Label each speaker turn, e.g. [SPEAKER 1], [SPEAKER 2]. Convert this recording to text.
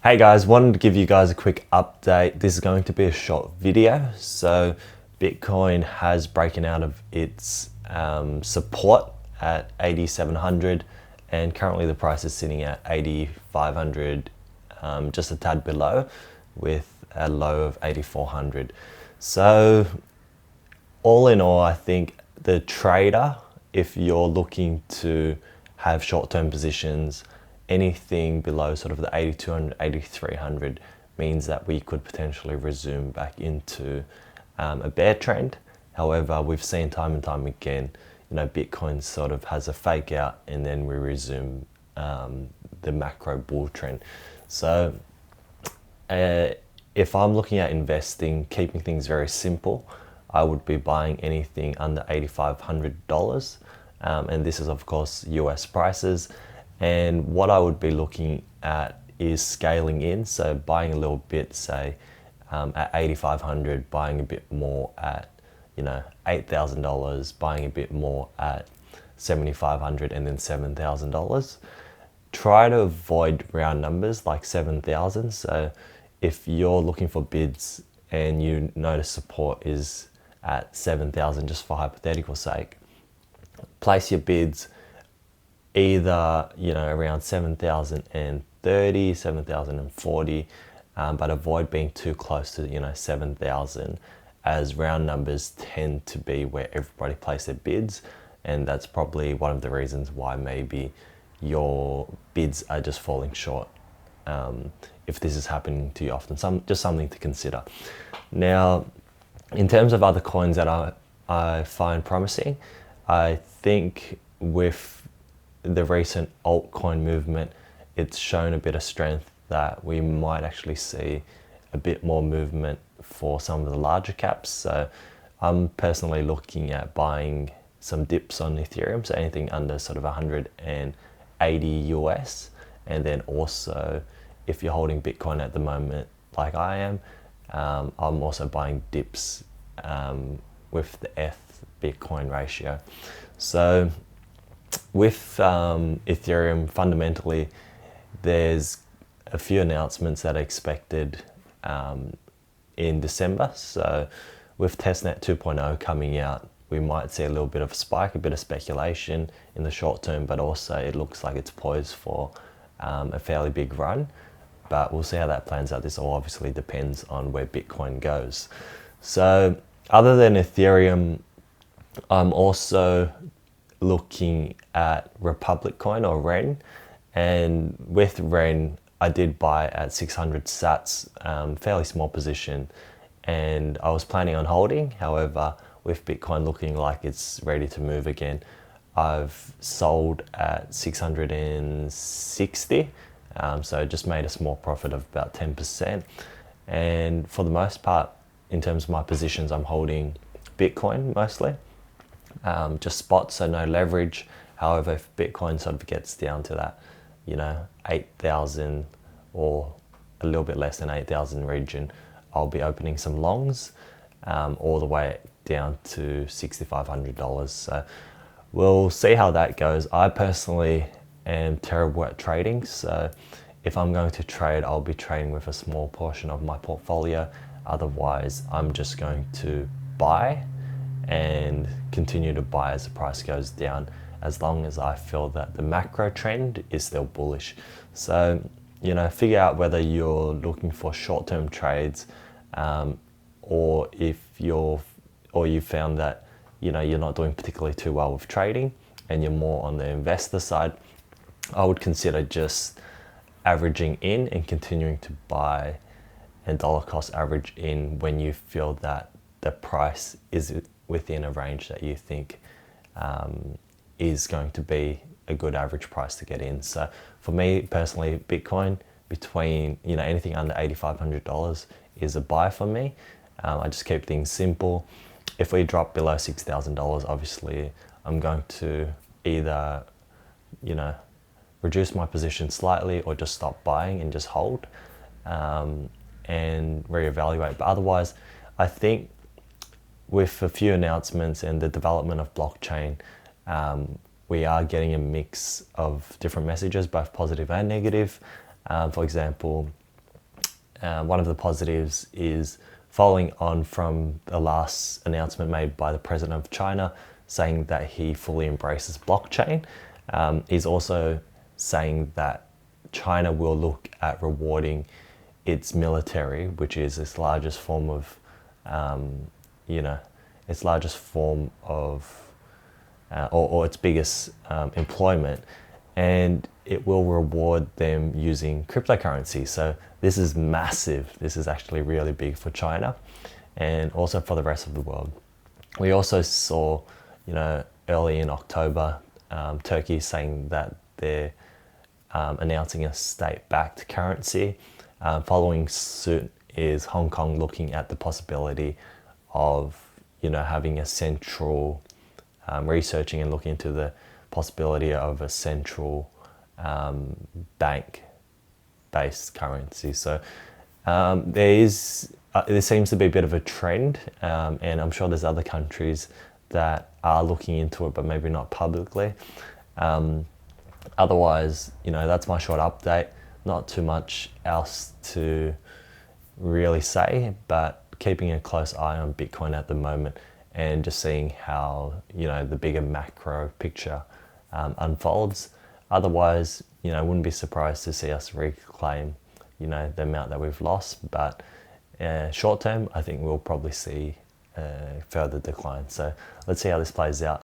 [SPEAKER 1] Hey guys, wanted to give you guys a quick update. This is going to be a short video. So Bitcoin has broken out of its support at 8,700 and currently the price is sitting at 8,500, just a tad below, with a low of 8,400. So all in all, I think the trader, if you're looking to have short-term positions, anything below sort of the 8,200, 8,300 means that we could potentially resume back into a bear trend. However, we've seen time and time again, Bitcoin sort of has a fake out and then we resume the macro bull trend. So if I'm looking at investing, keeping things very simple, I would be buying anything under $8,500. And this is of course US prices. And what I would be looking at is scaling in. So buying a little bit, say at 8,500, buying a bit more at, $8,000, buying a bit more at 7,500 and then $7,000. Try to avoid round numbers like 7,000. So if you're looking for bids and you notice support is at 7,000, just for hypothetical sake, place your bids either around 7,030, 7,040, but avoid being too close to 7,000, as round numbers tend to be where everybody places their bids, and that's probably one of the reasons why maybe your bids are just falling short. If this is happening to you often, just something to consider. Now, in terms of other coins that I find promising, I think with the recent altcoin movement, it's shown a bit of strength that we might actually see a bit more movement for some of the larger caps. So I'm personally looking at buying some dips on Ethereum, so anything under sort of 180 US. And then also, if you're holding Bitcoin at the moment, like I am, I'm also buying dips with the ETH Bitcoin ratio. So with Ethereum, fundamentally, there's a few announcements that are expected in December. So with testnet 2.0 coming out, we might see a little bit of a spike, a bit of speculation in the short term, but also it looks like it's poised for a fairly big run. But we'll see how that plans out. This all obviously depends on where Bitcoin goes. So other than Ethereum, I'm also looking at Republic Coin, or REN, and with REN I did buy at 600 sats, fairly small position, and I was planning on holding. However, with Bitcoin looking like it's ready to move again, I've sold at 660, so just made a small profit of about 10%. And for the most part, in terms of my positions, I'm holding Bitcoin mostly. Just spot, so no leverage. However, if Bitcoin sort of gets down to that, 8,000 or a little bit less than 8,000 region, I'll be opening some longs, all the way down to $6,500. So we'll see how that goes. I personally am terrible at trading, so if I'm going to trade, I'll be trading with a small portion of my portfolio. Otherwise, I'm just going to buy and continue to buy as the price goes down, as long as I feel that the macro trend is still bullish. So, figure out whether you're looking for short-term trades, or if you found that you're not doing particularly too well with trading and you're more on the investor side. I would consider just averaging in and continuing to buy and dollar cost average in when you feel that the price is within a range that you think is going to be a good average price to get in. So for me personally, Bitcoin between anything under $8,500 is a buy for me. I just keep things simple. If we drop below $6,000, obviously I'm going to either reduce my position slightly or just stop buying and just hold and reevaluate. But otherwise, I think with a few announcements and the development of blockchain, we are getting a mix of different messages, both positive and negative. For example, one of the positives is following on from the last announcement made by the president of China saying that he fully embraces blockchain. He's also saying that China will look at rewarding its military, which is its largest form of, its largest form of, or its biggest employment, and it will reward them using cryptocurrency. So this is massive. This is actually really big for China and also for the rest of the world. We also saw, early in October, Turkey saying that they're announcing a state-backed currency. Following suit is Hong Kong looking at the possibility of, having a central, researching and looking into the possibility of a central bank-based currency. So there seems to be a bit of a trend, and I'm sure there's other countries that are looking into it, but maybe not publicly. Otherwise, that's my short update. Not too much else to really say, but keeping a close eye on Bitcoin at the moment and just seeing how, the bigger macro picture unfolds. Otherwise, wouldn't be surprised to see us reclaim, the amount that we've lost. But short term, I think we'll probably see further decline. So let's see how this plays out.